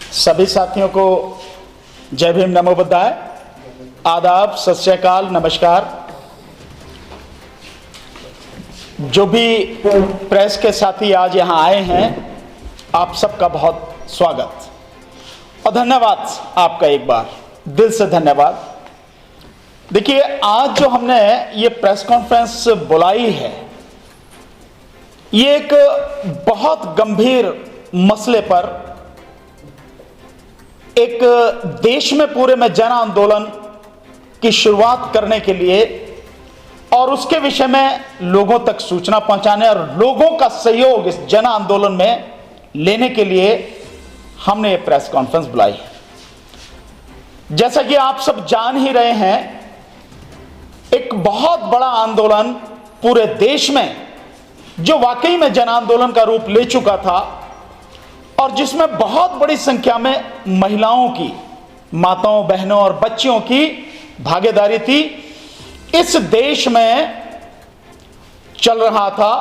सभी साथियों को जय भीम, नमो बुद्धाय, आदाब, सत श्री अकाल, नमस्कार। जो भी प्रेस के साथी आज यहाँ आए हैं, आप सबका बहुत स्वागत और धन्यवाद आपका, एक बार दिल से धन्यवाद। देखिए, आज जो हमने ये प्रेस कॉन्फ्रेंस बुलाई है, ये एक बहुत गंभीर मसले पर, एक देश में पूरे में जन आंदोलन की शुरुआत करने के लिए और उसके विषय में लोगों तक सूचना पहुंचाने और लोगों का सहयोग इस जन आंदोलन में लेने के लिए हमने ये प्रेस कॉन्फ्रेंस बुलाई है। जैसा कि आप सब जान ही रहे हैं, एक बहुत बड़ा आंदोलन पूरे देश में, जो वाकई में जन आंदोलन का रूप ले चुका था और जिसमें बहुत बड़ी संख्या में महिलाओं की, माताओं, बहनों और बच्चियों की भागीदारी थी, इस देश में चल रहा था।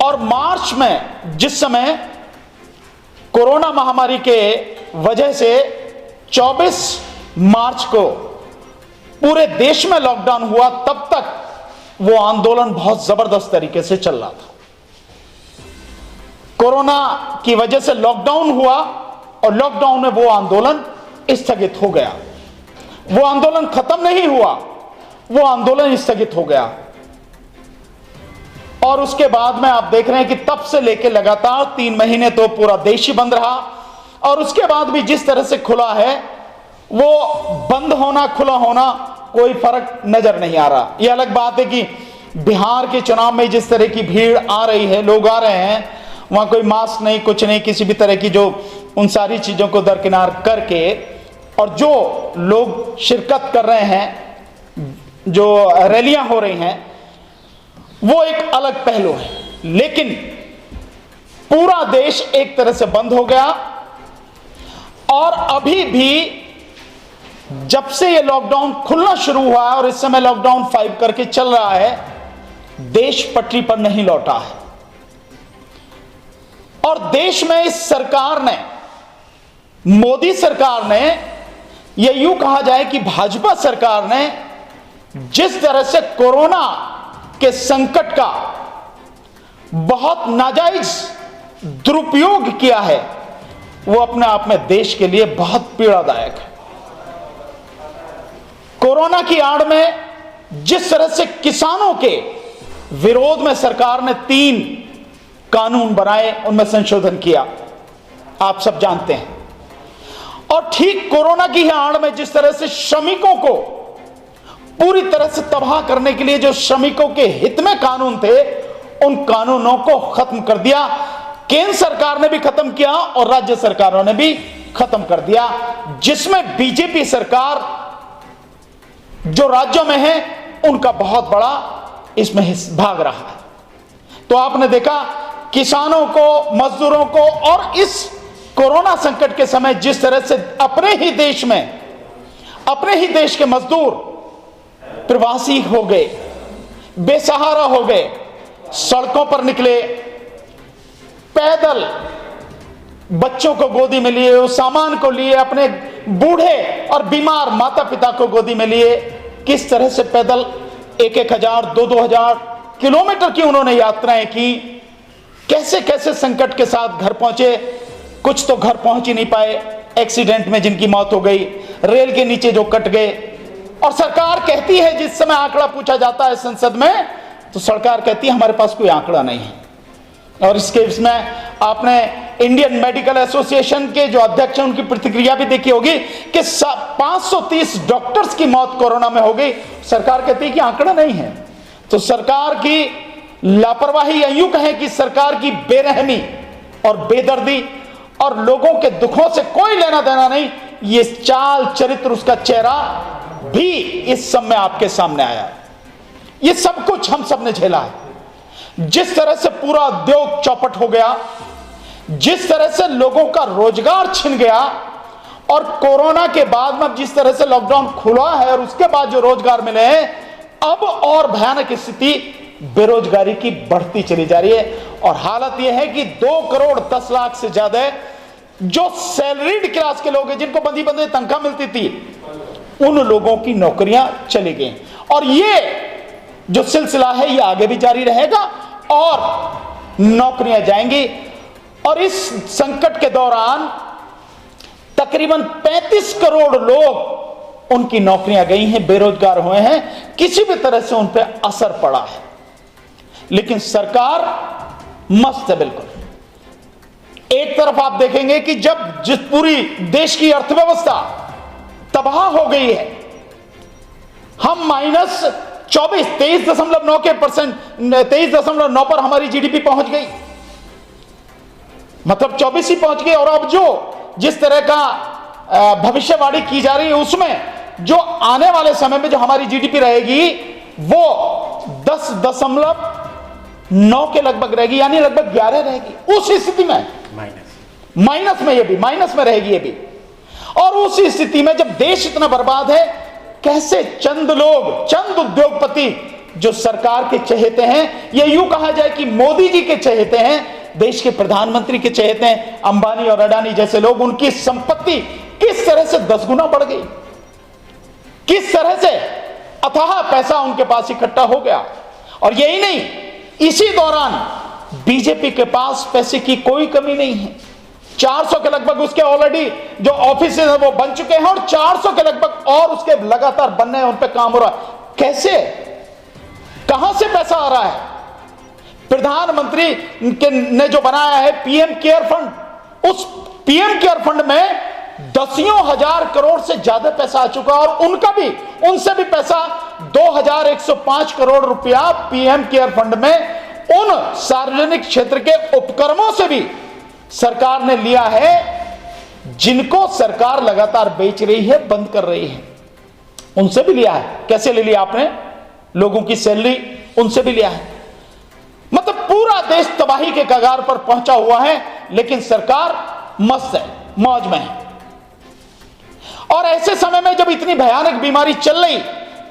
और मार्च में, जिस समय कोरोना महामारी के वजह से 24 मार्च को पूरे देश में लॉकडाउन हुआ, तब तक वो आंदोलन बहुत जबरदस्त तरीके से चल रहा था। कोरोना की वजह से लॉकडाउन हुआ और लॉकडाउन में वो आंदोलन स्थगित हो गया। वो आंदोलन खत्म नहीं हुआ, वो आंदोलन स्थगित हो गया। और उसके बाद में आप देख रहे हैं कि तब से लेकर लगातार 3 महीने तो पूरा देश ही बंद रहा। और उसके बाद भी जिस तरह से खुला है, वो बंद होना, खुला होना, कोई फर्क नजर नहीं आ रहा। यह अलग बात है कि बिहार के चुनाव में जिस तरह की भीड़ आ रही है, लोग आ रहे हैं, वहां कोई मास्क नहीं, कुछ नहीं, किसी भी तरह की, जो उन सारी चीजों को दरकिनार करके, और जो लोग शिरकत कर रहे हैं, जो रैलियां हो रही हैं, वो एक अलग पहलू है। लेकिन पूरा देश एक तरह से बंद हो गया। और अभी भी जब से ये लॉकडाउन खुलना शुरू हुआ है और इस समय लॉकडाउन 5 करके चल रहा है, देश पटरी पर नहीं लौटा है। और देश में इस सरकार ने, मोदी सरकार ने, यह यूं कहा जाए कि भाजपा सरकार ने जिस तरह से कोरोना के संकट का बहुत नाजायज दुरुपयोग किया है, वो अपने आप में देश के लिए बहुत पीड़ादायक है। कोरोना की आड़ में जिस तरह से किसानों के विरोध में सरकार ने 3 कानून बनाए, उनमें संशोधन किया, आप सब जानते हैं। और ठीक कोरोना की आड़ में जिस तरह से श्रमिकों को पूरी तरह से तबाह करने के लिए जो श्रमिकों के हित में कानून थे, उन कानूनों को खत्म कर दिया। केंद्र सरकार ने भी खत्म किया और राज्य सरकारों ने भी खत्म कर दिया, जिसमें बीजेपी सरकार जो राज्यों में है, उनका बहुत बड़ा इसमें भाग रहा है। तो आपने देखा, किसानों को, मजदूरों को, और इस कोरोना संकट के समय जिस तरह से अपने ही देश में, अपने ही देश के मजदूर प्रवासी हो गए, बेसहारा हो गए, सड़कों पर निकले, पैदल बच्चों को गोदी में लिए, उस सामान को लिए, अपने बूढ़े और बीमार माता पिता को गोदी में लिए, किस तरह से पैदल 1-1 हजार, 2-2 हजार किलोमीटर की उन्होंने यात्राएं की, कैसे कैसे संकट के साथ घर पहुंचे। कुछ तो घर पहुंच ही नहीं पाए, एक्सीडेंट में जिनकी मौत हो गई, रेल के नीचे जो कट गए। और सरकार कहती है, जिस समय आंकड़ा पूछा जाता है संसद में, तो सरकार कहती है हमारे पास कोई आंकड़ा नहीं है। और इसमें आपने इंडियन मेडिकल एसोसिएशन के जो अध्यक्ष हैं, उनकी प्रतिक्रिया भी देखी होगी कि 530 डॉक्टर्स की मौत कोरोना में हो गई। सरकार कहती है कि आंकड़ा नहीं है। तो सरकार की लापरवाही, यूं कहें कि सरकार की बेरहमी और बेदर्दी और लोगों के दुखों से कोई लेना देना नहीं, ये चाल चरित्र, उसका चेहरा भी इस समय आपके सामने आया। ये सब कुछ हम सब ने झेला है। जिस तरह से पूरा उद्योग चौपट हो गया, जिस तरह से लोगों का रोजगार छिन गया, और कोरोना के बाद में जिस तरह से लॉकडाउन खुला है और उसके बाद जो रोजगार मिले हैं, अब और भयानक स्थिति बेरोजगारी की बढ़ती चली जा रही है। और हालत यह है कि 2 करोड़ 10 लाख से ज्यादा जो सैलरीड क्लास के लोग हैं, जिनको बंदी बंदी तनख्वाह मिलती थी, उन लोगों की नौकरियां चली गई। और ये जो सिलसिला है ये आगे भी जारी रहेगा और नौकरियां जाएंगी। और इस संकट के दौरान तकरीबन 35 करोड़ लोग, उनकी नौकरियां गई हैं, बेरोजगार हुए हैं, किसी भी तरह से उन पर असर पड़ा है। लेकिन सरकार मस्त है बिल्कुल। एक तरफ आप देखेंगे कि जब जिस पूरी देश की अर्थव्यवस्था तबाह हो गई है, हम -23.9% पर हमारी जीडीपी पहुंच गई, मतलब 24 ही पहुंच गई। और अब जो जिस तरह का भविष्यवाणी की जा रही है, उसमें जो आने वाले समय में जो हमारी जीडीपी रहेगी वो 10.9 के लगभग रहेगी, यानी लगभग 11 रहेगी। उस स्थिति में माइनस में, ये भी माइनस में रहेगी ये भी। और उस स्थिति में जब देश इतना बर्बाद है, कैसे चंद लोग, चंद उद्योगपति जो सरकार के चहेते हैं, ये यूं कहा जाए कि मोदी जी के चहेते हैं, देश के प्रधानमंत्री के चहेते हैं, अंबानी और अडानी जैसे लोग, उनकी संपत्ति किस तरह से 10 गुना बढ़ गई, किस तरह से अथाह पैसा उनके पास इकट्ठा हो गया। और यही नहीं, इसी दौरान बीजेपी के पास पैसे की कोई कमी नहीं है। 400 के लगभग उसके ऑलरेडी जो ऑफिस है वो बन चुके हैं, और 400 के लगभग और उसके लगातार बनने हैं, उन पे काम हो रहा है। कैसे, कहां से पैसा आ रहा है? प्रधानमंत्री ने जो बनाया है पीएम केयर फंड, उस पीएम केयर फंड में दसियों हजार करोड़ से ज्यादा पैसा आ चुका, और उनका भी, उनसे भी पैसा 2105 करोड़ रुपया पीएम केयर फंड में उन सार्वजनिक क्षेत्र के उपक्रमों से भी सरकार ने लिया है, जिनको सरकार लगातार बेच रही है, बंद कर रही है, उनसे भी लिया है। कैसे ले लिया आपने? लोगों की सैलरी, उनसे भी लिया है। मतलब पूरा देश तबाही के कगार पर पहुंचा हुआ है, लेकिन सरकार मस्त है, मौज में है। और ऐसे समय में जब इतनी भयानक बीमारी चल रही,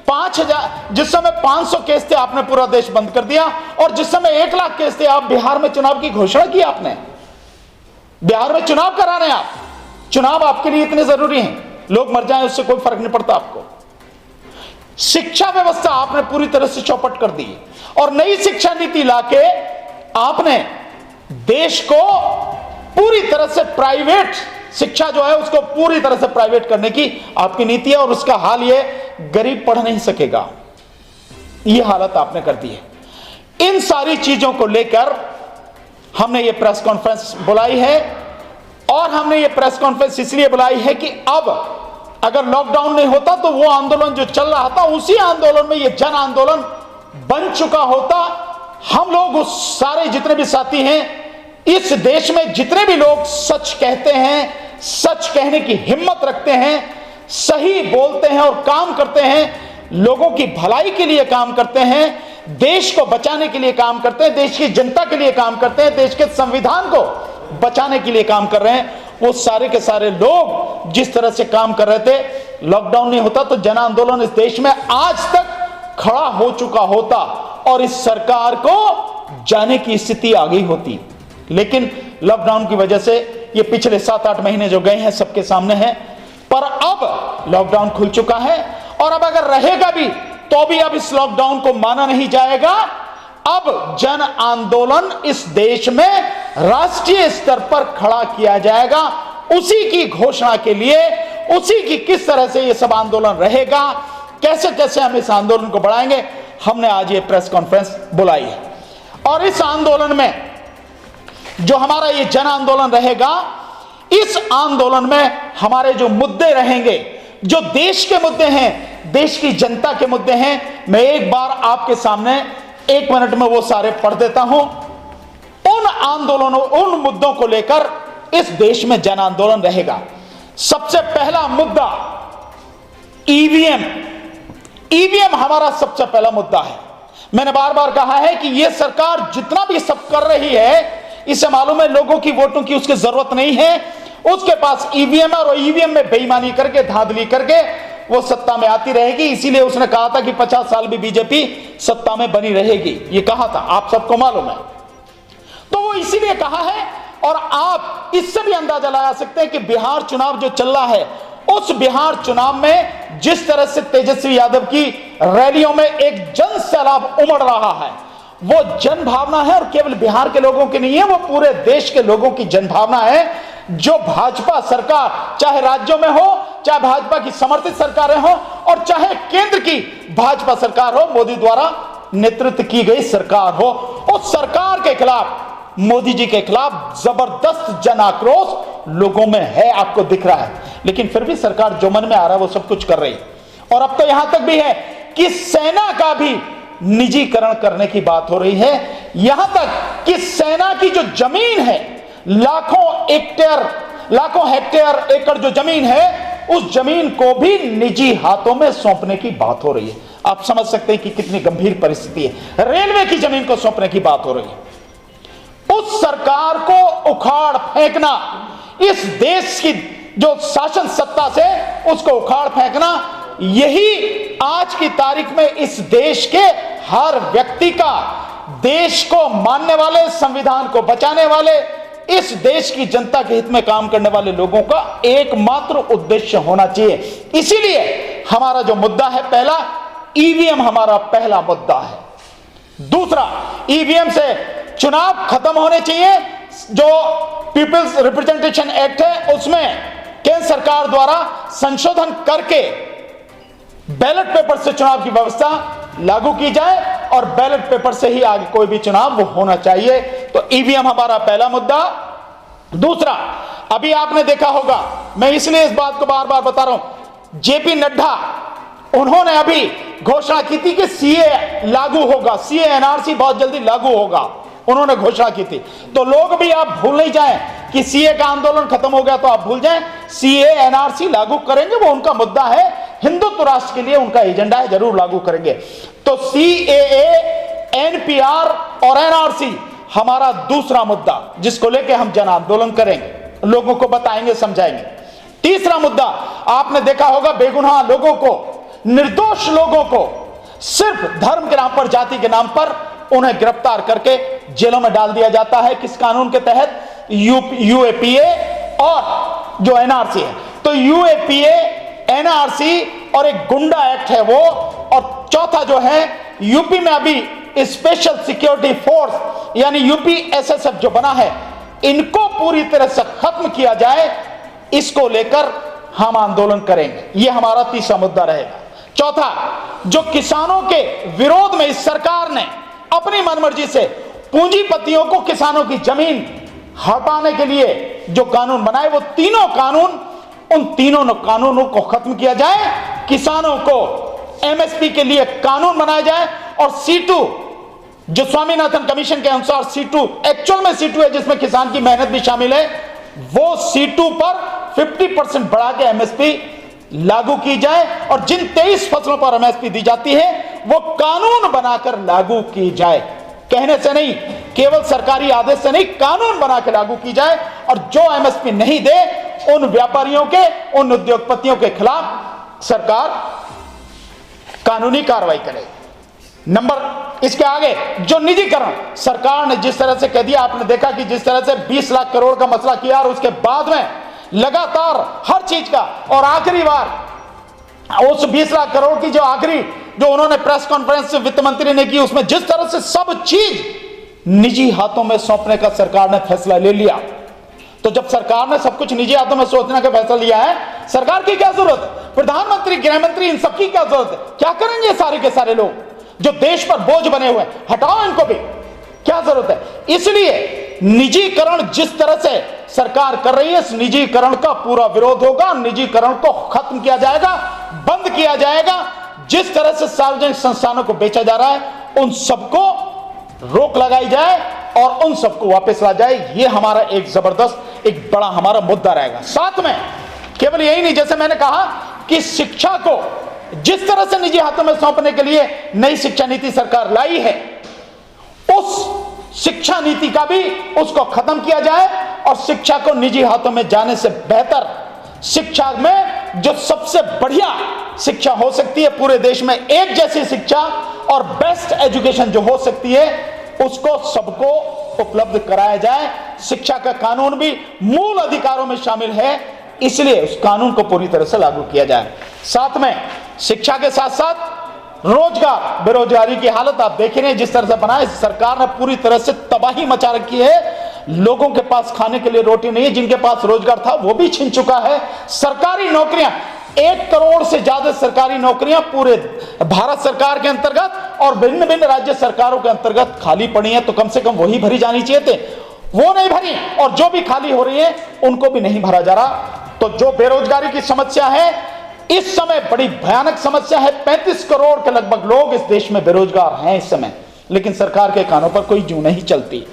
5000, जिस समय 500 केस थे आपने पूरा देश बंद कर दिया, और जिस समय 1 लाख केस थे, आप बिहार में चुनाव की घोषणा की, आपने बिहार में चुनाव करा रहे हैं आप। चुनाव आपके लिए इतने जरूरी हैं, लोग मर जाएं उससे कोई फर्क नहीं पड़ता आपको। शिक्षा व्यवस्था आपने पूरी तरह से चौपट कर दी, और नई शिक्षा नीति लाके आपने देश को पूरी तरह से प्राइवेट शिक्षा जो है उसको पूरी तरह से प्राइवेट करने की आपकी नीति है, और उसका हाल ये, गरीब पढ़ नहीं सकेगा, ये हालत आपने कर दी है। इन सारी चीजों को लेकर हमने ये प्रेस कॉन्फ्रेंस बुलाई है, और हमने ये प्रेस कॉन्फ्रेंस इसलिए बुलाई है कि अब अगर लॉकडाउन नहीं होता तो वो आंदोलन जो चल रहा था, उसी आंदोलन में ये जन आंदोलन बन चुका होता। हम लोग उस सारे जितने भी साथी हैं इस देश में, जितने भी लोग सच कहते हैं, सच कहने की हिम्मत रखते हैं, सही बोलते हैं और काम करते हैं, लोगों की भलाई के लिए काम करते हैं, देश को बचाने के लिए काम करते हैं, देश की जनता के लिए काम करते हैं, देश के संविधान को बचाने के लिए काम कर रहे हैं, वो सारे के सारे लोग जिस तरह से काम कर रहे थे, लॉकडाउन नहीं होता तो जन आंदोलन इस देश में आज तक खड़ा हो चुका होता, और इस सरकार को जाने की स्थिति आ गई होती। लेकिन लॉकडाउन की वजह से ये पिछले 7-8 महीने जो गए हैं सबके सामने हैं, पर अब लॉकडाउन खुल चुका है, और अब अगर रहेगा भी तो भी अब इस लॉकडाउन को माना नहीं जाएगा। अब जन आंदोलन इस देश में राष्ट्रीय स्तर पर खड़ा किया जाएगा, उसी की घोषणा के लिए, उसी की किस तरह से ये सब आंदोलन रहेगा, कैसे कैसे हम इस आंदोलन को बढ़ाएंगे, हमने आज ये प्रेस कॉन्फ्रेंस बुलाई है। और इस आंदोलन में जो हमारा ये जन आंदोलन रहेगा, इस आंदोलन में हमारे जो मुद्दे रहेंगे, जो देश के मुद्दे हैं, देश की जनता के मुद्दे हैं, मैं एक बार आपके सामने 1 मिनट में वो सारे पढ़ देता हूं। उन आंदोलनों, उन मुद्दों को लेकर इस देश में जन आंदोलन रहेगा। सबसे पहला मुद्दा ईवीएम। ईवीएम हमारा सबसे पहला मुद्दा है। मैंने बार बार कहा है कि यह सरकार जितना भी सब कर रही है, इसे मालूम है लोगों की वोटों की उसकी जरूरत नहीं है, उसके पास ईवीएम है, और ईवीएम में बेईमानी करके, धांधली करके वो सत्ता में आती रहेगी। इसीलिए उसने कहा था कि 50 साल भी बीजेपी सत्ता में बनी रहेगी, ये कहा था, आप सबको मालूम है। तो वो इसीलिए कहा है और आप इससे भी अंदाजा लगा सकते हैं कि बिहार चुनाव जो चल रहा है, उस बिहार चुनाव में जिस तरह से तेजस्वी यादव की रैलियों में एक जन सैलाब उमड़ रहा है, वो जन भावना है और केवल बिहार के लोगों की नहीं है, वो पूरे देश के लोगों की जन भावना है। जो भाजपा सरकार चाहे राज्यों में हो, चाहे भाजपा की समर्थित सरकारें हो और चाहे केंद्र की भाजपा सरकार हो, मोदी द्वारा नेतृत्व की गई सरकार हो, उस सरकार के खिलाफ, मोदी जी के खिलाफ जबरदस्त जन आक्रोश लोगों में है, आपको दिख रहा है। लेकिन फिर भी सरकार जो मन में आ रहा है वो सब कुछ कर रही है। और अब तो यहां तक भी है कि सेना का भी निजीकरण करने की बात हो रही है, यहां तक कि सेना की जो जमीन है, लाखों हेक्टेयर एकड़ जो जमीन है, उस जमीन को भी निजी हाथों में सौंपने की बात हो रही है। आप समझ सकते हैं कि कितनी गंभीर परिस्थिति है। रेलवे की जमीन को सौंपने की बात हो रही है। उस सरकार को उखाड़ फेंकना, इस देश की जो शासन सत्ता से उसको उखाड़ फेंकना, यही आज की तारीख में इस देश के हर व्यक्ति का, देश को मानने वाले, संविधान को बचाने वाले, इस देश की जनता के हित में काम करने वाले लोगों का एकमात्र उद्देश्य होना चाहिए। इसीलिए हमारा जो मुद्दा है पहला, ईवीएम हमारा पहला मुद्दा है। दूसरा, ईवीएम से चुनाव खत्म होने चाहिए। जो पीपल्स रिप्रेजेंटेशन एक्ट है उसमें केंद्र सरकार द्वारा संशोधन करके बैलेट पेपर से चुनाव की व्यवस्था लागू की जाए और बैलेट पेपर से ही आगे कोई भी चुनाव वो होना चाहिए। तो ईवीएम हमारा पहला मुद्दा। दूसरा, अभी आपने देखा होगा, मैं इसलिए इस बात को बार बार बता रहा हूं, जेपी नड्डा उन्होंने अभी घोषणा की थी कि सीए लागू होगा, सीए एनआरसी बहुत जल्दी लागू होगा, उन्होंने घोषणा की थी। तो लोग भी आप भूल नहीं जाएं कि सीए का आंदोलन खत्म हो गया तो आप भूल जाएं, सीए एनआरसी लागू करेंगे, वो उनका मुद्दा है, हिंदुत्व राष्ट्र के लिए उनका एजेंडा है, जरूर लागू करेंगे। तो सीएए, एनपीआर और एनआरसी हमारा दूसरा मुद्दा, जिसको लेके हम जन आंदोलन करेंगे, लोगों को बताएंगे, समझाएंगे। तीसरा मुद्दा, आपने देखा होगा, बेगुनाह लोगों को, निर्दोष लोगों को सिर्फ धर्म के नाम पर, जाति के नाम पर उन्हें गिरफ्तार करके जेलों में डाल दिया जाता है। किस कानून के तहत? यूएपीए और जो एनआरसी है। तो यूएपीए, एनआरसी और एक गुंडा एक्ट है वो, और चौथा जो है यूपी में अभी स्पेशल सिक्योरिटी फोर्स यानी यूपी एसएसएफ जो बना है, इनको पूरी तरह से खत्म किया जाए, इसको लेकर हम आंदोलन करेंगे। यह हमारा तीसरा मुद्दा रहेगा। चौथा, जो किसानों के विरोध में इस सरकार ने अपनी मनमर्जी से पूंजीपतियों को किसानों की जमीन हटाने के लिए जो कानून बनाए, वो तीनों कानून, उन तीनों कानूनों को खत्म किया जाए, किसानों को एमएसपी के लिए कानून बनाया जाए, और C2 जो स्वामीनाथन कमीशन के अनुसार C2 एक्चुअल में C2 है, जिसमें किसान की मेहनत भी शामिल है, वो C2 पर 50% बढ़ा के एमएसपी लागू की जाए, और जिन 23 फसलों पर एमएसपी दी जाती है वो कानून बनाकर लागू की जाए। कहने से नहीं, केवल सरकारी आदेश से नहीं, कानून बना के लागू की जाए, और जो एमएसपी नहीं दे उन व्यापारियों के, उन उद्योगपतियों के खिलाफ सरकार कानूनी कार्रवाई करे। नंबर इसके आगे, जो निजीकरण सरकार ने जिस तरह से कह दिया, आपने देखा कि जिस तरह से 20 लाख करोड़ का मसला किया, और उसके बाद में लगातार हर चीज का, और आखिरी बार उस 20 लाख करोड़ की जो आखिरी जो उन्होंने प्रेस कॉन्फ्रेंस वित्त मंत्री ने की, उसमें जिस तरह से सब चीज निजी हाथों में सौंपने का सरकार ने फैसला ले लिया। तो जब सरकार ने सब कुछ निजी हाथों में सोचने का फैसला लिया है, सरकार की क्या जरूरत है? प्रधानमंत्री, गृहमंत्री, इन सबकी क्या जरूरत है? क्या करेंगे सारे के सारे लोग जो देश पर बोझ बने हुए? हटाओ इनको भी, क्या जरूरत है? इसलिए निजीकरण जिस तरह से सरकार कर रही है, इस निजीकरण का पूरा विरोध होगा। निजीकरण को खत्म किया जाएगा, बंद किया जाएगा। जिस तरह से सार्वजनिक संस्थानों को बेचा जा रहा है, उन सबको रोक लगाई जाए और उन सबको वापस ला जाए। ये हमारा एक जबरदस्त, एक बड़ा हमारा मुद्दा रहेगा। साथ में केवल यही नहीं, जैसे मैंने कहा कि शिक्षा को जिस तरह से निजी हाथों में सौंपने के लिए नई शिक्षा नीति सरकार लाई है, उस शिक्षा नीति का भी उसको खत्म किया जाए, और शिक्षा को निजी हाथों में जाने से बेहतर शिक्षा में जो सबसे बढ़िया शिक्षा हो सकती है, पूरे देश में एक जैसी शिक्षा और बेस्ट एजुकेशन जो हो सकती है, उसको सबको उपलब्ध कराया जाए। शिक्षा का कानून भी मूल अधिकारों में शामिल है, इसलिए उस कानून को पूरी तरह से लागू किया जाए। साथ में शिक्षा के साथ साथ रोजगार, बेरोजगारी की हालत आप देख रहे हैं जिस तरह से बनाए, सरकार ने पूरी तरह से तबाही मचा रखी है। लोगों के पास खाने के लिए रोटी नहीं है, जिनके पास रोजगार था वो भी छिन चुका है। सरकारी नौकरियां, 1 करोड़ से ज्यादा सरकारी नौकरियां पूरे भारत सरकार के अंतर्गत और भिन्न भिन्न राज्य सरकारों के अंतर्गत खाली पड़ी हैं, तो कम से कम वही भरी जानी चाहिए थे, वो नहीं भरी, और जो भी खाली हो रही है उनको भी नहीं भरा जा रहा। तो जो बेरोजगारी की समस्या है इस समय बड़ी भयानक समस्या है। 35 करोड़ के लगभग लोग इस देश में बेरोजगार हैं इस समय, लेकिन सरकार के कानों पर कोई जू नहीं चलती।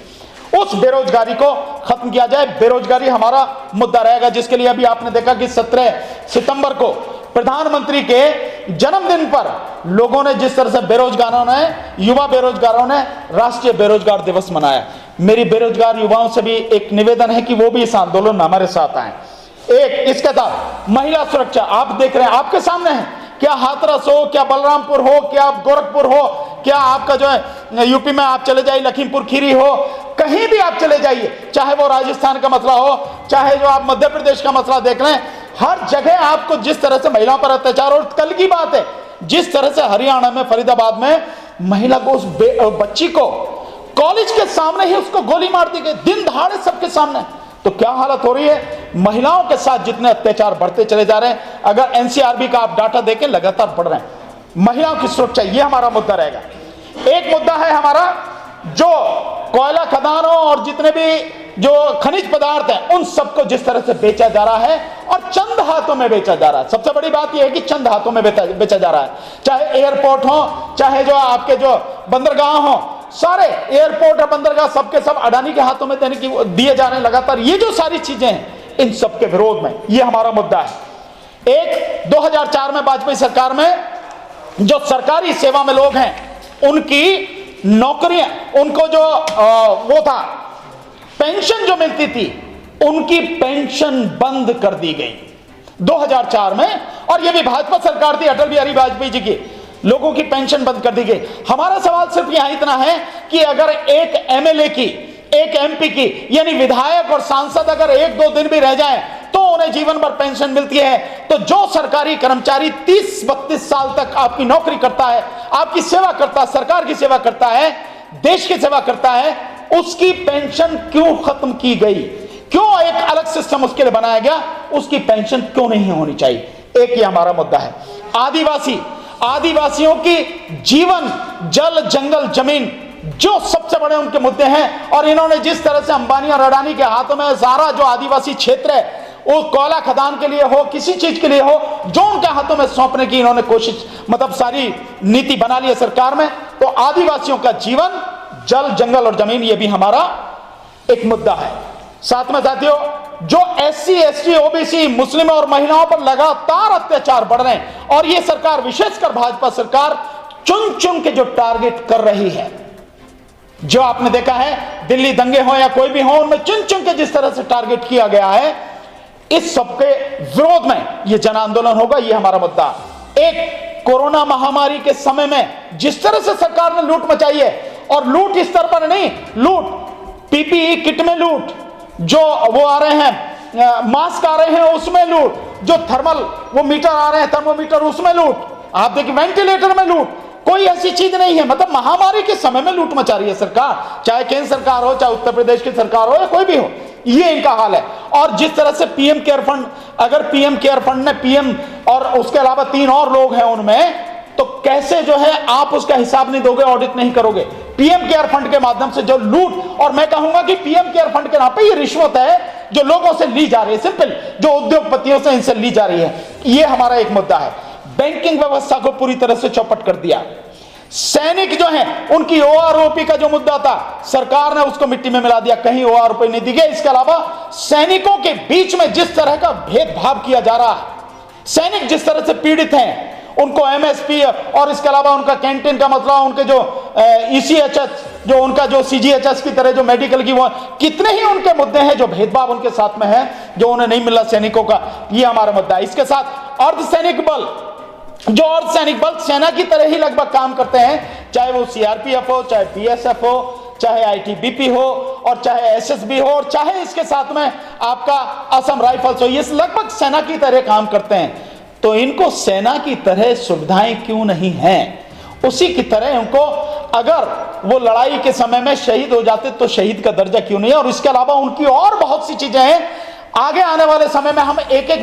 उस बेरोजगारी को खत्म किया जाए। बेरोजगारी हमारा मुद्दा रहेगा, जिसके लिए अभी आपने देखा कि 17 सितंबर को प्रधानमंत्री के जन्मदिन पर लोगों ने जिस तरह से बेरोजगारों ने, युवा बेरोजगारों ने राष्ट्रीय बेरोजगार दिवस मनाया। मेरी बेरोजगार युवाओं से भी एक निवेदन है कि वो भी इस आंदोलन में हमारे साथ आए। एक इसके साथ महिला सुरक्षा आप देख रहे हैं, आपके सामने है, क्या हाथरस हो, क्या बलरामपुर हो, क्या गोरखपुर हो, क्या आपका जो है यूपी में आप चले जाइए लखीमपुर खीरी हो, कहीं भी आप चले जाइए, चाहे वो राजस्थान का मसला हो, चाहे जो आप मध्य प्रदेश का मसला देख रहे हैं, हर जगह आपको जिस तरह से महिलाओं पर अत्याचार, और कल की बात है जिस तरह से हरियाणा में फरीदाबाद में महिला को, उस बच्ची को कॉलेज के सामने ही उसको गोली मार दी गई, दिन दहाड़े सबके सामने। तो क्या हालत हो रही है, महिलाओं के साथ जितने अत्याचार बढ़ते चले जा रहे हैं। अगर एनसीआरबी का आप डाटा देखें लगातार बढ़ रहे हैं। महिलाओं की सुरक्षा ये हमारा मुद्दा रहेगा। एक मुद्दा है हमारा जो कोयला खदानों और जितने भी जो खनिज पदार्थ हैं उन सबको जिस तरह से बेचा जा रहा है और चंद हाथों में बेचा जा रहा है। सबसे बड़ी बात यह है कि चंद हाथों में बेचा जा रहा है, चाहे एयरपोर्ट हो, चाहे जो आपके जो बंदरगाह हो, सारे एयरपोर्ट और बंदरगाह सबके सब अडानी के हाथों में दिए जा रहे हैं लगातार। ये जो सारी चीजें हैं इन सब के विरोध में ये हमारा मुद्दा है। एक 2004 में वाजपेयी सरकार में जो सरकारी सेवा में लोग हैं उनकी नौकरियां, उनको जो वो था पेंशन जो मिलती थी, उनकी पेंशन बंद कर दी गई 2004 में, और ये भी भाजपा सरकार थी अटल बिहारी वाजपेयी जी की। लोगों की पेंशन बंद कर दी गई। हमारा सवाल सिर्फ यहां इतना है कि अगर एक एमएलए की, एक एमपी की, यानी विधायक और सांसद अगर 1-2 दिन भी रह जाएं तो उन्हें जीवन भर पेंशन मिलती है, तो जो सरकारी कर्मचारी 30-32 साल तक आपकी नौकरी करता है, आपकी सेवा करता है, सरकार की सेवा करता है, देश की सेवा करता है, उसकी पेंशन क्यों खत्म की गई? क्यों एक अलग सिस्टम उसके लिए बनाया गया? उसकी पेंशन क्यों नहीं होनी चाहिए? एक ही हमारा मुद्दा है। आदिवासियों की जीवन, जल, जंगल, जमीन जो सबसे बड़े उनके मुद्दे हैं, और इन्होंने जिस तरह से अंबानी और अडानी के हाथों में सारा जो आदिवासी क्षेत्र है, वो कोयला खदान के लिए हो, किसी चीज के लिए हो, जो उनके हाथों में सौंपने की इन्होंने कोशिश, मतलब सारी नीति बना ली है सरकार में। तो आदिवासियों का जीवन, जल, जंगल और जमीन ये भी हमारा एक मुद्दा है। साथ में साथियों, जो एससी, एसटी, ओबीसी, मुस्लिम और महिलाओं पर लगातार अत्याचार बढ़ रहे हैं, और ये सरकार, विशेषकर भाजपा सरकार, चुन चुन के जो टारगेट कर रही है, जो आपने देखा है दिल्ली दंगे हो या कोई भी हो, उनमें चुन चुन के जिस तरह से टारगेट किया गया है, इस सबके विरोध में ये जन आंदोलन होगा। ये हमारा मुद्दा। एक कोरोना महामारी के समय में जिस तरह से सरकार ने लूट मचाई है, और लूट इस तरह पर नहीं, लूट पीपीई किट में लूट, जो वो आ रहे हैं मास्क आ रहे हैं उसमें लूट, जो थर्मल वो मीटर आ रहे हैं थर्मोमीटर उसमें लूट, आप देखिए वेंटिलेटर में लूट, कोई ऐसी चीज नहीं है। मतलब महामारी के समय में लूट मचा रही है सरकार, चाहे केंद्र सरकार हो, चाहे उत्तर प्रदेश की सरकार हो, या कोई भी हो, ये इनका हाल है। और जिस तरह से पीएम केयर फंड, अगर पीएम केयर फंड ने पीएम और उसके अलावा 3 और लोग हैं उनमें, तो कैसे जो है आप उसका हिसाब नहीं दोगे, ऑडिट नहीं करोगे? पीएम केयर फंड के माध्यम से जो लूट, और मैं कहूंगा कि पीएम केयर फंड के नाम पे ये रिश्वत है जो लोगों से ली जा रही है, सिंपल, जो उद्योगपतियों से इनसे ली जा रही है, ये हमारा एक मुद्दा है। बैंकिंग व्यवस्था को पूरी तरह से चौपट कर दिया। सैनिक जो हैं उनकी ओआरओपी का जो मुद्दा था, सरकार ने उसको मिट्टी में मिला दिया, कहीं ओआरओपी नहीं दी गई। इसके अलावा सैनिकों के बीच में जिस तरह का भेदभाव किया जा रहा है, सैनिक जिस तरह से पीड़ित हैं, उनको एमएसपी और इसके अलावा उनका कैंटीन का मसला, उनके जो ईसीएचएस, जो उनका जो सीजीएचएस की तरह जो मेडिकल की, वो कितने ही उनके मुद्दे हैं जो भेदभाव उनके साथ में है, जो उन्हें नहीं मिला सैनिकों का, ये हमारा मुद्दा है। इसके साथ अर्धसैनिक बल, जो अर्धसैनिक बल सेना की तरह ही लगभग काम करते हैं, चाहे वो सीआरपीएफ हो, चाहे बीएसएफ हो, चाहे आईटीबीपी हो और चाहे एसएसबी हो और चाहे इसके साथ में आपका असम राइफल्स हो, ये लगभग सेना की तरह काम करते हैं। तो इनको सेना की तरह सुविधाएं क्यों नहीं हैं? उसी की तरह उनको अगर वो लड़ाई के समय में शहीद हो जाते तो शहीद का दर्जा क्यों नहीं है? और इसके अलावा उनकी और बहुत सी चीजें हैं। आगे आने वाले समय में हम एक एक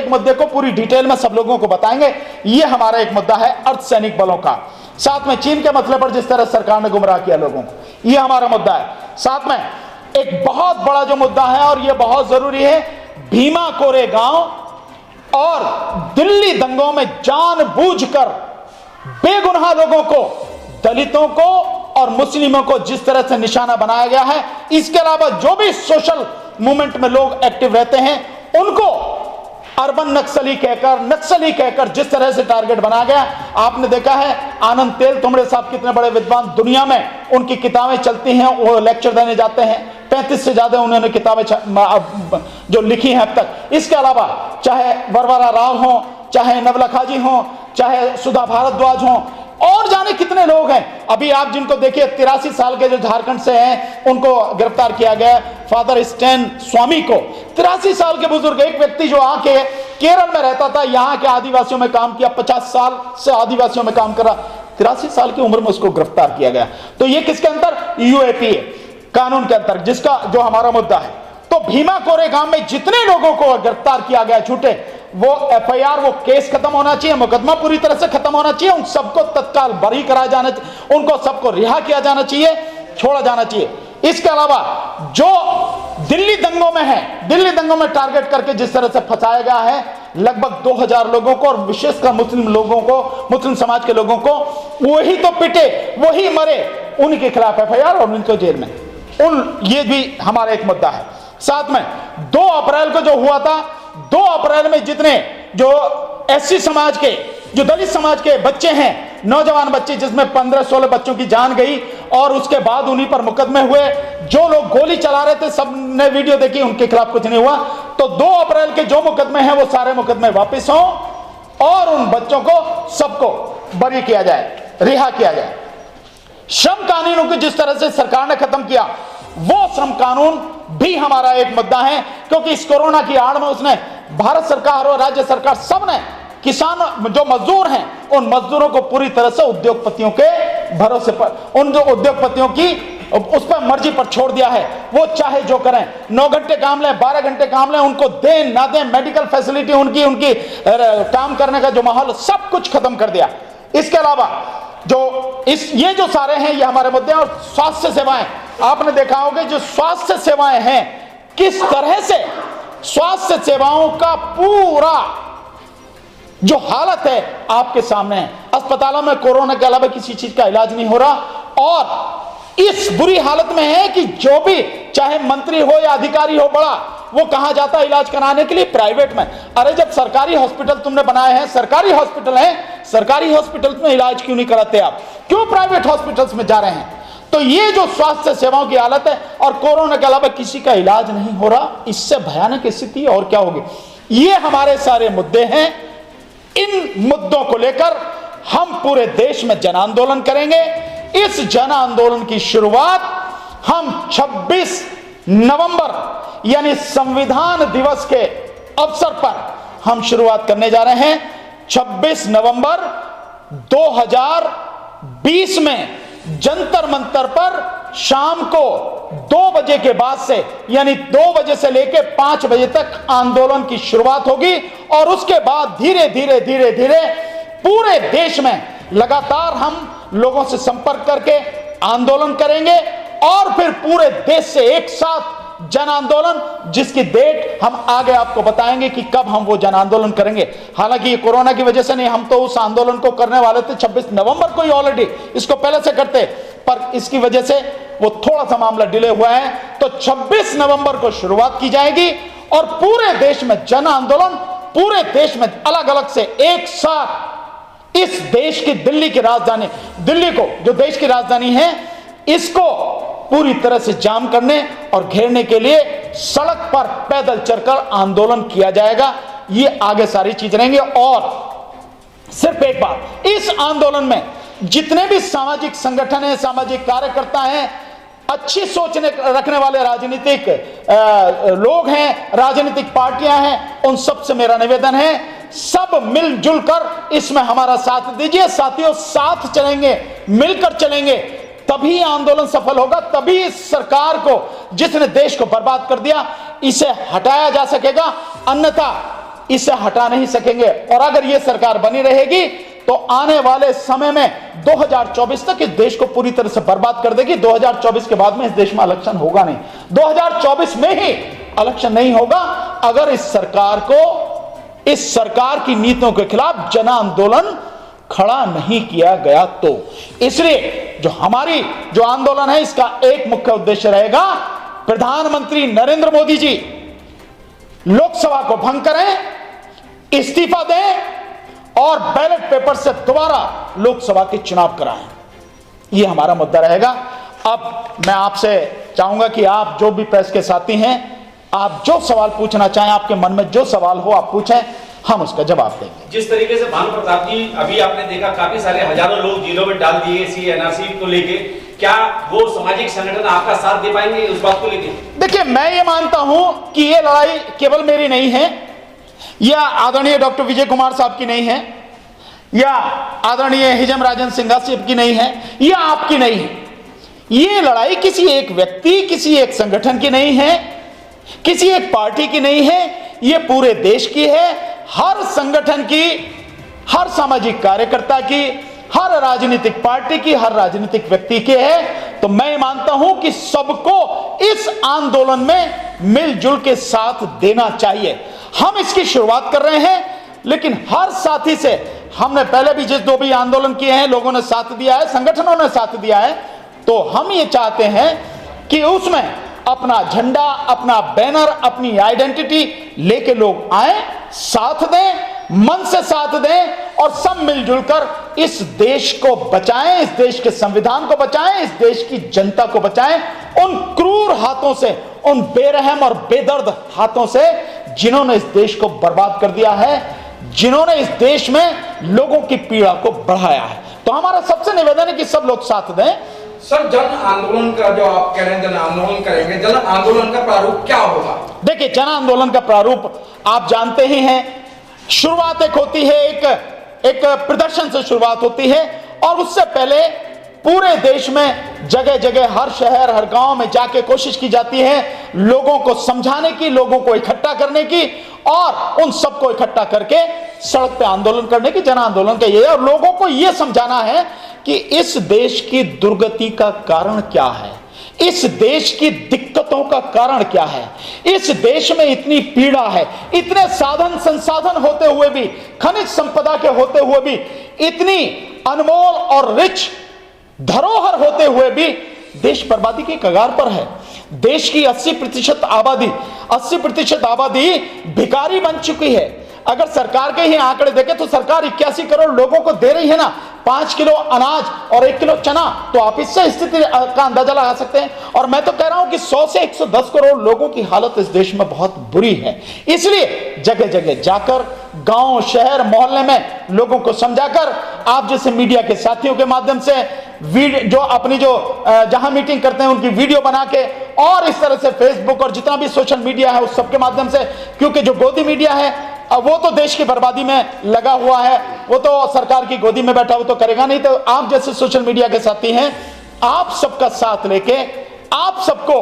मुद्दे को पूरी डिटेल में सब लोगों को बताएंगे। ये हमारा एक मुद्दा है अर्धसैनिक बलों का। साथ में चीन के मसले पर जिस तरह सरकार ने गुमराह किया लोगों को, ये हमारा मुद्दा है। साथ में एक बहुत बड़ा जो मुद्दा है और ये बहुत जरूरी है, भीमा कोरेगांव और दिल्ली दंगों में जानबूझकर बेगुनाह लोगों को, दलितों को और मुस्लिमों को जिस तरह से निशाना बनाया गया है, इसके अलावा जो भी सोशल मूवमेंट में लोग एक्टिव रहते हैं उनको अर्बन नक्सली कहकर जिस तरह से टारगेट बनाया गया। आपने देखा है आनंद तेल तुमड़े साहब कितने बड़े विद्वान, दुनिया में उनकी किताबें चलती हैं, वो लेक्चर देने जाते हैं, 35 से ज्यादा उन्होंने किताबें जो लिखी हैं अब तक। इसके अलावा चाहे वरवरा राव हो, चाहे नवला खाजी हो, चाहे सुधा भारद्वाज हो, और जाने कितने लोग हैं। अभी आप जिनको देखिए 83 साल के जो झारखंड से हैं उनको गिरफ्तार किया गया, फादर स्टैन स्वामी को। 83 साल के बुजुर्ग, एक व्यक्ति जो आके केरल में रहता था, यहाँ के आदिवासियों में काम किया, 50 साल से आदिवासियों में काम करा, 83 साल की उम्र में उसको गिरफ्तार किया गया। तो ये किसके अंदर? यूएपीए कानून के अंदर, जिसका जो हमारा मुद्दा है। तो भीमा कोरेगांव में जितने लोगों को गिरफ्तार किया गया झूठे, वो एफआईआर, वो केस खत्म होना चाहिए, मुकदमा पूरी तरह से खत्म होना चाहिए, उन सबको तत्काल बरी कराया जाना चाहिए, उनको सबको रिहा किया जाना चाहिए, छोड़ा जाना चाहिए। इसके अलावा जो दिल्ली दंगों में है, दिल्ली दंगों में टारगेट करके जिस तरह से फंसाया गया है लगभग 2000 लोगों को, और विशेषकर मुस्लिम लोगों को, मुस्लिम समाज के लोगों को, वही तो पिटे, वही मरे, उनके खिलाफ एफआईआर और उनको जेल में, ये भी हमारा एक मुद्दा है। साथ में 2 अप्रैल को जो हुआ था, 2 अप्रैल में जितने जो एससी समाज के, जो दलित समाज के बच्चे हैं, नौजवान बच्चे, जिसमें 15-16 बच्चों की जान गई और उसके बाद उन्हीं पर मुकदमे हुए। जो लोग गोली चला रहे थे सब ने वीडियो देखी, उनके खिलाफ कुछ नहीं हुआ। तो 2 अप्रैल के जो मुकदमे हैं वो सारे मुकदमे वापस हों और उन बच्चों को सबको बरी किया जाए, रिहा किया जाए। श्रम कानूनों को जिस तरह से सरकार ने खत्म किया, वो श्रम कानून भी हमारा एक मुद्दा है, क्योंकि इस कोरोना की आड़ में उसने भारत सरकार और राज्य सरकार सब ने किसान जो मजदूर हैं उन मजदूरों को पूरी तरह से उद्योगपतियों के भरोसे पर, उन जो उद्योगपतियों की उस पर मर्जी पर छोड़ दिया है। वो चाहे जो करें, 9 घंटे काम लें, 12 घंटे काम लें, उनको दें ना दें, मेडिकल फैसिलिटी उनकी काम करने का जो माहौल, सब कुछ खत्म कर दिया। इसके अलावा ये जो सारे हैं ये हमारे मुद्दे हैं। और स्वास्थ्य सेवाएं, आपने देखा होगा जो स्वास्थ्य सेवाएं हैं, किस तरह से स्वास्थ्य सेवाओं का पूरा जो हालत है आपके सामने है। अस्पतालों में कोरोना के अलावा किसी चीज का इलाज नहीं हो रहा, और इस बुरी हालत में है कि जो भी चाहे मंत्री हो या अधिकारी हो बड़ा, वो कहां जाता है इलाज कराने के लिए? प्राइवेट में। अरे जब सरकारी हॉस्पिटल तुमने बनाए हैं, सरकारी हॉस्पिटल हैं, सरकारी हॉस्पिटल्स में इलाज क्यों नहीं कराते आप? क्यों प्राइवेट हॉस्पिटल्स में जा रहे हैं? तो ये जो स्वास्थ्य सेवाओं की हालत है, और कोरोना के अलावा किसी का इलाज नहीं हो रहा, इससे भयानक स्थिति और क्या होगी? ये हमारे सारे मुद्दे हैं। इन मुद्दों को लेकर हम पूरे देश में जन आंदोलन करेंगे। इस जन आंदोलन की शुरुआत हम 26 नवंबर यानी संविधान दिवस के अवसर पर हम शुरुआत करने जा रहे हैं। 26 नवंबर 2020 में जंतर मंतर पर शाम को 2 बजे के बाद से, यानी 2 बजे से लेकर 5 बजे तक आंदोलन की शुरुआत होगी, और उसके बाद धीरे धीरे पूरे देश में लगातार हम लोगों से संपर्क करके आंदोलन करेंगे, और फिर पूरे देश से एक साथ जन आंदोलन, जिसकी डेट हम आगे आपको बताएंगे कि कब हम वो जन आंदोलन करेंगे। हालांकि ये कोरोना की वजह से नहीं, हम तो उस आंदोलन को करने वाले थे 26 नवंबर को ही, ऑलरेडी इसको पहले से करते, पर इसकी वजह से वो थोड़ा सा मामला डिले हुआ है। तो 26 नवंबर को शुरुआत की जाएगी, और पूरे देश में जन आंदोलन, पूरे देश में अलग अलग से एक साथ इस देश की दिल्ली की राजधानी, दिल्ली को जो देश की राजधानी है, इसको पूरी तरह से जाम करने और घेरने के लिए सड़क पर पैदल चलकर आंदोलन किया जाएगा। ये आगे सारी चीज रहेंगे। और सिर्फ एक बात, इस आंदोलन में जितने भी सामाजिक संगठन हैं, सामाजिक कार्यकर्ता हैं, अच्छी सोच रखने वाले राजनीतिक लोग हैं, राजनीतिक पार्टियां हैं, उन सब से मेरा निवेदन है, सब मिलजुल कर इसमें हमारा साथ दीजिए। साथियों, साथ चलेंगे, मिलकर चलेंगे, तभी आंदोलन सफल होगा, तभी इस सरकार को, जिसने देश को बर्बाद कर दिया, इसे हटाया जा सकेगा, अन्यथा इसे हटा नहीं सकेंगे। और अगर यह सरकार बनी रहेगी तो आने वाले समय में 2024 तक इस देश को पूरी तरह से बर्बाद कर देगी। 2024 के बाद में इस देश में इलेक्शन होगा नहीं, 2024 में ही इलेक्शन नहीं होगा अगर इस सरकार की नीतियों के खिलाफ जन आंदोलन खड़ा नहीं किया गया तो। इसलिए जो आंदोलन है, इसका एक मुख्य उद्देश्य रहेगा, प्रधानमंत्री नरेंद्र मोदी जी लोकसभा को भंग करें, इस्तीफा दें और बैलेट पेपर से दोबारा लोकसभा के चुनाव कराएं। यह हमारा मुद्दा रहेगा। अब मैं आपसे चाहूंगा कि आप जो भी प्रेस के साथी हैं, आप जो सवाल पूछना चाहें, आपके मन में जो सवाल हो आप पूछें, हम उसका जवाब देंगे। जिस तरीके से भानु प्रताप जी, अभी आपने देखा काफी सारे हजारों लोग जेलों में डाल दिए सी एनआरसी को लेके, क्या वो सामाजिक संगठन आपका साथ दे पाएंगे उस बात को लेके? देखिए, मैं ये मानता हूं कि ये लड़ाई केवल मेरी नहीं है, या आदरणीय डॉक्टर विजय कुमार साहब की नहीं है, या आदरणीय हिजम राजन सिंघा साहब की नहीं है, या आपकी नहीं है। ये लड़ाई किसी एक व्यक्ति, किसी एक संगठन की नहीं है, किसी एक पार्टी की नहीं है, ये पूरे देश की है। हर संगठन की, हर सामाजिक कार्यकर्ता की, हर राजनीतिक पार्टी की, हर राजनीतिक व्यक्ति की है। तो मैं मानता हूं कि सबको इस आंदोलन में मिलजुल के साथ देना चाहिए। हम इसकी शुरुआत कर रहे हैं, लेकिन हर साथी से हमने पहले भी जिस दो भी आंदोलन किए हैं, लोगों ने साथ दिया है, संगठनों ने साथ दिया है, तो हम ये चाहते हैं कि उसमें अपना झंडा, अपना बैनर, अपनी आइडेंटिटी लेके लोग आए, साथ दें, मन से साथ दें और सब मिलजुल कर इस देश को बचाएं, इस देश के संविधान को बचाएं, इस देश की जनता को बचाएं उन क्रूर हाथों से, उन बेरहम और बेदर्द हाथों से जिन्होंने इस देश को बर्बाद कर दिया है, जिन्होंने इस देश में लोगों की पीड़ा को बढ़ाया है। तो हमारा सबसे निवेदन है कि सब लोग साथ दें। सर, जन आंदोलन का जो आप कह रहे हैं, जन आंदोलन करेंगे, जन आंदोलन का प्रारूप क्या होगा? देखिए, जन आंदोलन का प्रारूप आप जानते ही हैं। शुरुआत एक होती है, एक प्रदर्शन से शुरुआत होती है, और उससे पहले पूरे देश में जगह जगह, हर शहर, हर गांव में जाके कोशिश की जाती है लोगों को समझाने की, लोगों को इकट्ठा करने की, और उन सबको इकट्ठा करके सड़क पे आंदोलन करने की। जन आंदोलन का ये, और लोगों को यह समझाना है कि इस देश की दुर्गति का कारण क्या है, इस देश की दिक्कतों का कारण क्या है। इस देश में इतनी पीड़ा है, इतने साधन संसाधन होते हुए भी, खनिज संपदा के होते हुए भी, इतनी अनमोल और रिच धरोहर होते हुए भी देश बर्बादी की कगार पर है। देश की 80% आबादी भिखारी बन चुकी है। अगर सरकार के ही आंकड़े देखें तो सरकार 81 करोड़ लोगों को दे रही है ना 5 किलो अनाज और 1 किलो चना, तो आप इससे स्थिति का अंदाजा लगा सकते हैं। और मैं तो कह रहा हूं कि 100 से 110 करोड़ लोगों की हालत इस देश में बहुत बुरी है। इसलिए जगह जगह जाकर, गांव, शहर, मोहल्ले में लोगों को समझाकर, आप जैसे मीडिया के साथियों के माध्यम से जो अपनी जहां मीटिंग करते हैं उनकी वीडियो बना के, और इस तरह से फेसबुक और जितना भी सोशल मीडिया है उस सबके माध्यम से, क्योंकि जो गोदी मीडिया है वो तो देश की बर्बादी में लगा हुआ है, वो तो सरकार की गोदी में बैठा, वो तो करेगा नहीं। तो आप जैसे सोशल मीडिया के साथी हैं, आप सबका साथ लेके, आप सबको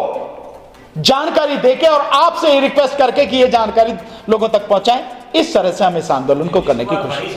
जानकारी देके और आपसे रिक्वेस्ट करके कि ये जानकारी लोगों तक पहुंचाएं, इस तरह से हम इस आंदोलन को करने की कोशिश।